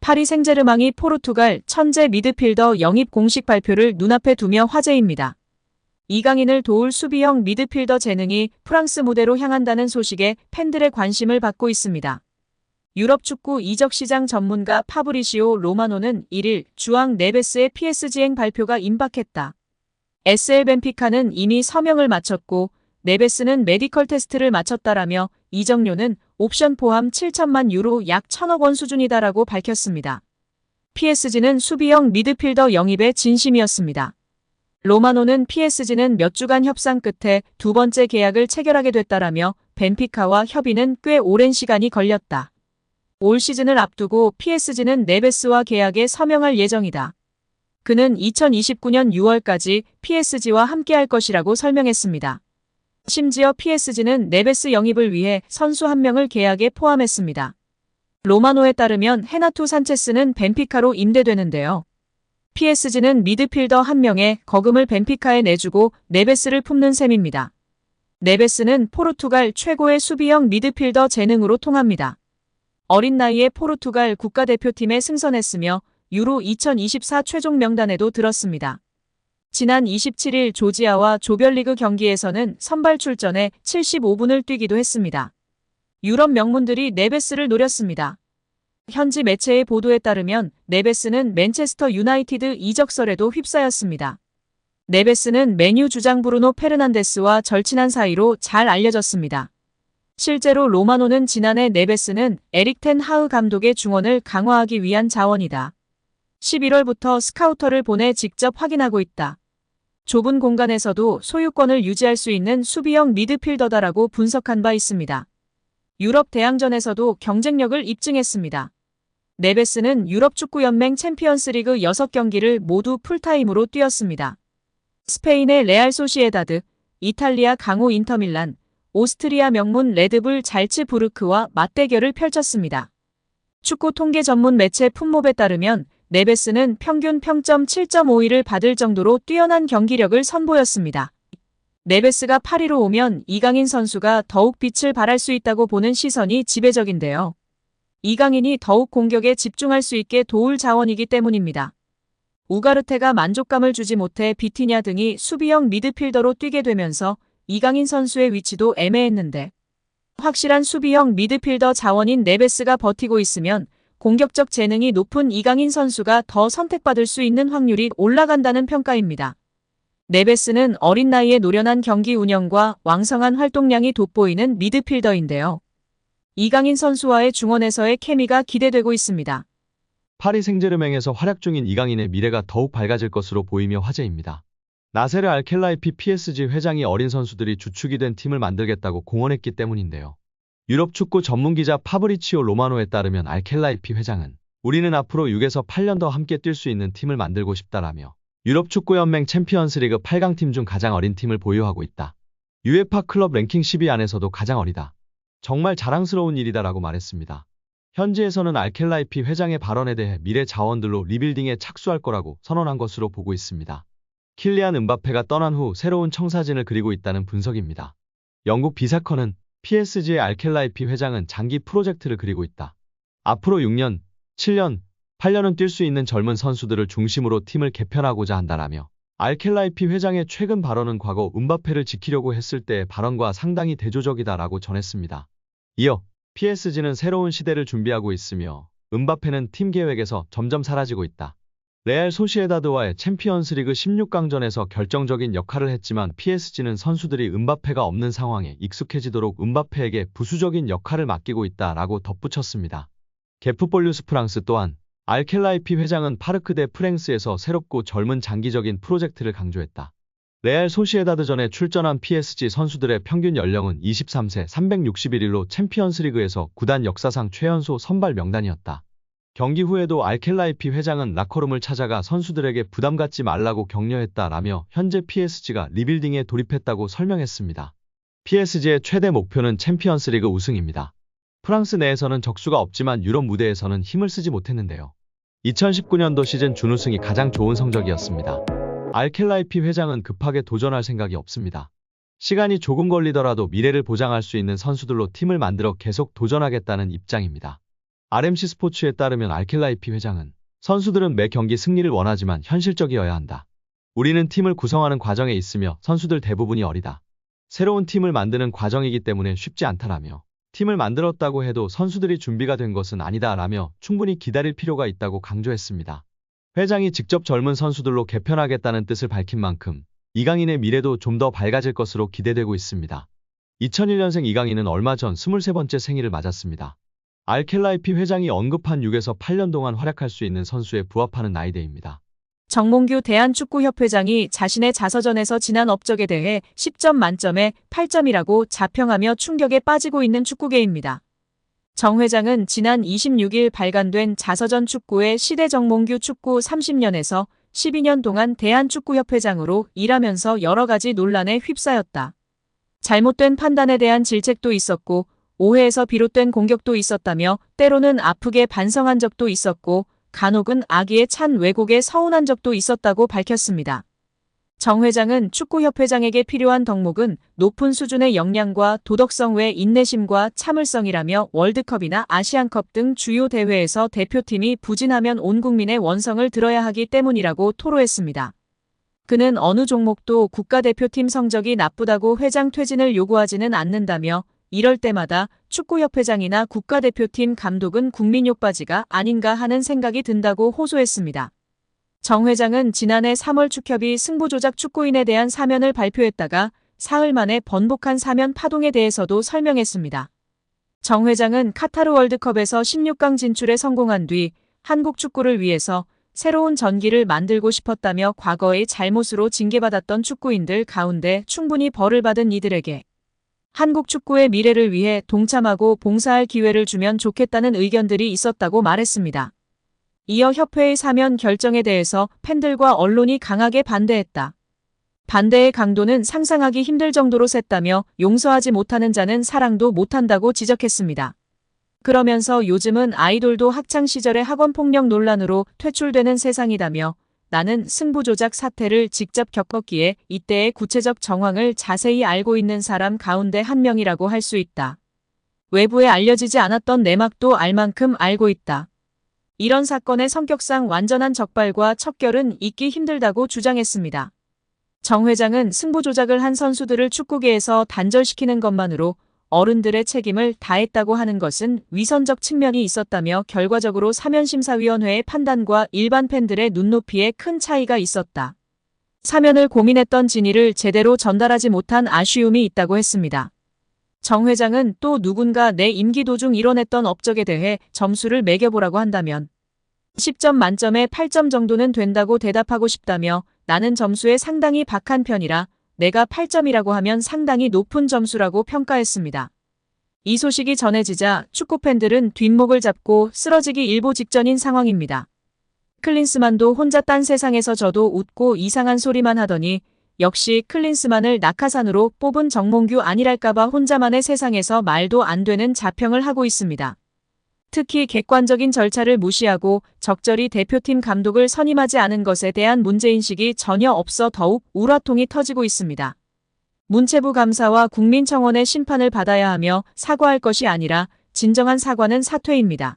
파리 생제르맹이 포르투갈 천재 미드필더 영입 공식 발표를 눈앞에 두며 화제입니다. 이강인을 도울 수비형 미드필더 재능이 프랑스 무대로 향한다는 소식에 팬들의 관심을 받고 있습니다. 유럽 축구 이적 시장 전문가 파브리시오 로마노는 1일 주앙 네베스의 PSG행 발표가 임박했다. SL 벤피카는 이미 서명을 마쳤고 네베스는 메디컬 테스트를 마쳤다라며 이적료는 옵션 포함 7천만 유로 약 1,000억 원 수준이다라고 밝혔습니다. PSG는 수비형 미드필더 영입에 진심이었습니다. 로마노는 PSG는 몇 주간 협상 끝에 두 번째 계약을 체결하게 됐다라며 벤피카와 협의는 꽤 오랜 시간이 걸렸다. 올 시즌을 앞두고 PSG는 네베스와 계약에 서명할 예정이다. 그는 2029년 6월까지 PSG와 함께할 것이라고 설명했습니다. 심지어 PSG는 네베스 영입을 위해 선수 한 명을 계약에 포함했습니다. 로마노에 따르면 헤나투 산체스는 벤피카로 임대되는데요. PSG는 미드필더 한 명에 거금을 벤피카에 내주고 네베스를 품는 셈입니다. 네베스는 포르투갈 최고의 수비형 미드필더 재능으로 통합니다. 어린 나이에 포르투갈 국가대표팀에 승선했으며 유로 2024 최종 명단에도 들었습니다. 지난 27일 조지아와 조별리그 경기에서는 선발 출전해 75분을 뛰기도 했습니다. 유럽 명문들이 네베스를 노렸습니다. 현지 매체의 보도에 따르면 네베스는 맨체스터 유나이티드 이적설에도 휩싸였습니다. 네베스는 맨유 주장 브루노 페르난데스와 절친한 사이로 잘 알려졌습니다. 실제로 로마노는 지난해 네베스는 에릭 텐 하흐 감독의 중원을 강화하기 위한 자원이다. 11월부터 스카우터를 보내 직접 확인하고 있다. 좁은 공간에서도 소유권을 유지할 수 있는 수비형 미드필더다라고 분석한 바 있습니다. 유럽 대항전에서도 경쟁력을 입증했습니다. 네베스는 유럽축구연맹 챔피언스리그 6경기를 모두 풀타임으로 뛰었습니다. 스페인의 레알 소시에다드, 이탈리아 강호 인터밀란, 오스트리아 명문 레드불 잘츠부르크와 맞대결을 펼쳤습니다. 축구 통계 전문 매체 풋몹에 따르면 네베스는 평균 평점 7.52를 받을 정도로 뛰어난 경기력을 선보였습니다. 네베스가 파리로 오면 이강인 선수가 더욱 빛을 발할 수 있다고 보는 시선이 지배적인데요. 이강인이 더욱 공격에 집중할 수 있게 도울 자원이기 때문입니다. 우가르테가 만족감을 주지 못해 비티냐 등이 수비형 미드필더로 뛰게 되면서 이강인 선수의 위치도 애매했는데 확실한 수비형 미드필더 자원인 네베스가 버티고 있으면 공격적 재능이 높은 이강인 선수가 더 선택받을 수 있는 확률이 올라간다는 평가입니다. 네베스는 어린 나이에 노련한 경기 운영과 왕성한 활동량이 돋보이는 미드필더인데요. 이강인 선수와의 중원에서의 케미가 기대되고 있습니다. 파리 생제르맹에서 활약 중인 이강인의 미래가 더욱 밝아질 것으로 보이며 화제입니다. 나세르 알켈라이피 PSG 회장이 어린 선수들이 주축이 된 팀을 만들겠다고 공언했기 때문인데요. 유럽 축구 전문기자 파브리치오 로마노에 따르면 알켈라이피 회장은 우리는 앞으로 6에서 8년 더 함께 뛸 수 있는 팀을 만들고 싶다라며 유럽 축구연맹 챔피언스리그 8강팀 중 가장 어린 팀을 보유하고 있다. UEFA 클럽 랭킹 10위 안에서도 가장 어리다. 정말 자랑스러운 일이다라고 말했습니다. 현지에서는 알켈라이피 회장의 발언에 대해 미래 자원들로 리빌딩에 착수할 거라고 선언한 것으로 보고 있습니다. 킬리안 음바페가 떠난 후 새로운 청사진을 그리고 있다는 분석입니다. 영국 비사커는 PSG의 알켈라이피 회장은 장기 프로젝트를 그리고 있다. 앞으로 6년, 7년, 8년은 뛸 수 있는 젊은 선수들을 중심으로 팀을 개편하고자 한다라며 알켈라이피 회장의 최근 발언은 과거 음바페를 지키려고 했을 때의 발언과 상당히 대조적이다라고 전했습니다. 이어 PSG는 새로운 시대를 준비하고 있으며 음바페는 팀 계획에서 점점 사라지고 있다. 레알 소시에다드와의 챔피언스리그 16강전에서 결정적인 역할을 했지만 PSG는 선수들이 음바페가 없는 상황에 익숙해지도록 음바페에게 부수적인 역할을 맡기고 있다라고 덧붙였습니다. 게프볼 뉴스 프랑스 또한 알켈라이피 회장은 파르크 데 프랭스에서 새롭고 젊은 장기적인 프로젝트를 강조했다. 레알 소시에다드전에 출전한 PSG 선수들의 평균 연령은 23세 361일로 챔피언스리그에서 구단 역사상 최연소 선발 명단이었다. 경기 후에도 알켈라이피 회장은 라커룸을 찾아가 선수들에게 부담 갖지 말라고 격려했다라며 현재 PSG가 리빌딩에 돌입했다고 설명했습니다. PSG의 최대 목표는 챔피언스리그 우승입니다. 프랑스 내에서는 적수가 없지만 유럽 무대에서는 힘을 쓰지 못했는데요. 2019년도 시즌 준우승이 가장 좋은 성적이었습니다. 알켈라이피 회장은 급하게 도전할 생각이 없습니다. 시간이 조금 걸리더라도 미래를 보장할 수 있는 선수들로 팀을 만들어 계속 도전하겠다는 입장입니다. RMC 스포츠에 따르면 알켈라이피 회장은 선수들은 매 경기 승리를 원하지만 현실적이어야 한다. 우리는 팀을 구성하는 과정에 있으며 선수들 대부분이 어리다. 새로운 팀을 만드는 과정이기 때문에 쉽지 않다라며 팀을 만들었다고 해도 선수들이 준비가 된 것은 아니다라며 충분히 기다릴 필요가 있다고 강조했습니다. 회장이 직접 젊은 선수들로 개편하겠다는 뜻을 밝힌 만큼 이강인의 미래도 좀 더 밝아질 것으로 기대되고 있습니다. 2001년생 이강인은 얼마 전 23번째 생일을 맞았습니다. 알켈라이피 회장이 언급한 6에서 8년 동안 활약할 수 있는 선수에 부합하는 나이대입니다. 정몽규 대한축구협회장이 자신의 자서전에서 지난 업적에 대해 10점 만점에 8점이라고 자평하며 충격에 빠지고 있는 축구계입니다. 정 회장은 지난 26일 발간된 자서전 축구의 시대 정몽규 축구 30년에서 12년 동안 대한축구협회장으로 일하면서 여러 가지 논란에 휩싸였다. 잘못된 판단에 대한 질책도 있었고 오해에서 비롯된 공격도 있었다며 때로는 아프게 반성한 적도 있었고 간혹은 악의에 찬 왜곡에 서운한 적도 있었다고 밝혔습니다. 정 회장은 축구협회장에게 필요한 덕목은 높은 수준의 역량과 도덕성 외 인내심과 참을성이라며 월드컵이나 아시안컵 등 주요 대회에서 대표팀이 부진하면 온 국민의 원성을 들어야 하기 때문이라고 토로했습니다. 그는 어느 종목도 국가대표팀 성적이 나쁘다고 회장 퇴진을 요구하지는 않는다며 이럴 때마다 축구협회장이나 국가대표팀 감독은 국민욕바지가 아닌가 하는 생각이 든다고 호소했습니다. 정 회장은 지난해 3월 축협이 승부조작 축구인에 대한 사면을 발표했다가 사흘 만에 번복한 사면 파동에 대해서도 설명했습니다. 정 회장은 카타르 월드컵에서 16강 진출에 성공한 뒤 한국 축구를 위해서 새로운 전기를 만들고 싶었다며 과거의 잘못으로 징계받았던 축구인들 가운데 충분히 벌을 받은 이들에게 한국 축구의 미래를 위해 동참하고 봉사할 기회를 주면 좋겠다는 의견들이 있었다고 말했습니다. 이어 협회의 사면 결정에 대해서 팬들과 언론이 강하게 반대했다. 반대의 강도는 상상하기 힘들 정도로 셌다며 용서하지 못하는 자는 사랑도 못한다고 지적했습니다. 그러면서 요즘은 아이돌도 학창시절의 학원폭력 논란으로 퇴출되는 세상이다며 나는 승부조작 사태를 직접 겪었기에 이때의 구체적 정황을 자세히 알고 있는 사람 가운데 한 명이라고 할 수 있다. 외부에 알려지지 않았던 내막도 알 만큼 알고 있다. 이런 사건의 성격상 완전한 적발과 척결은 있기 힘들다고 주장했습니다. 정 회장은 승부조작을 한 선수들을 축구계에서 단절시키는 것만으로 어른들의 책임을 다했다고 하는 것은 위선적 측면이 있었다며 결과적으로 사면심사위원회의 판단과 일반 팬들의 눈높이에 큰 차이가 있었다. 사면을 고민했던 진위를 제대로 전달하지 못한 아쉬움이 있다고 했습니다. 정 회장은 또 누군가 내 임기 도중 이뤄냈던 업적에 대해 점수를 매겨보라고 한다면 10점 만점에 8점 정도는 된다고 대답하고 싶다며 나는 점수에 상당히 박한 편이라 내가 8점이라고 하면 상당히 높은 점수라고 평가했습니다. 이 소식이 전해지자 축구팬들은 뒷목을 잡고 쓰러지기 일보 직전인 상황입니다. 클린스만도 혼자 딴 세상에서 저도 웃고 이상한 소리만 하더니 역시 클린스만을 낙하산으로 뽑은 정몽규 아니랄까봐 혼자만의 세상에서 말도 안 되는 자평을 하고 있습니다. 특히 객관적인 절차를 무시하고 적절히 대표팀 감독을 선임하지 않은 것에 대한 문제인식이 전혀 없어 더욱 우라통이 터지고 있습니다. 문체부 감사와 국민청원의 심판을 받아야 하며 사과할 것이 아니라 진정한 사과는 사퇴입니다.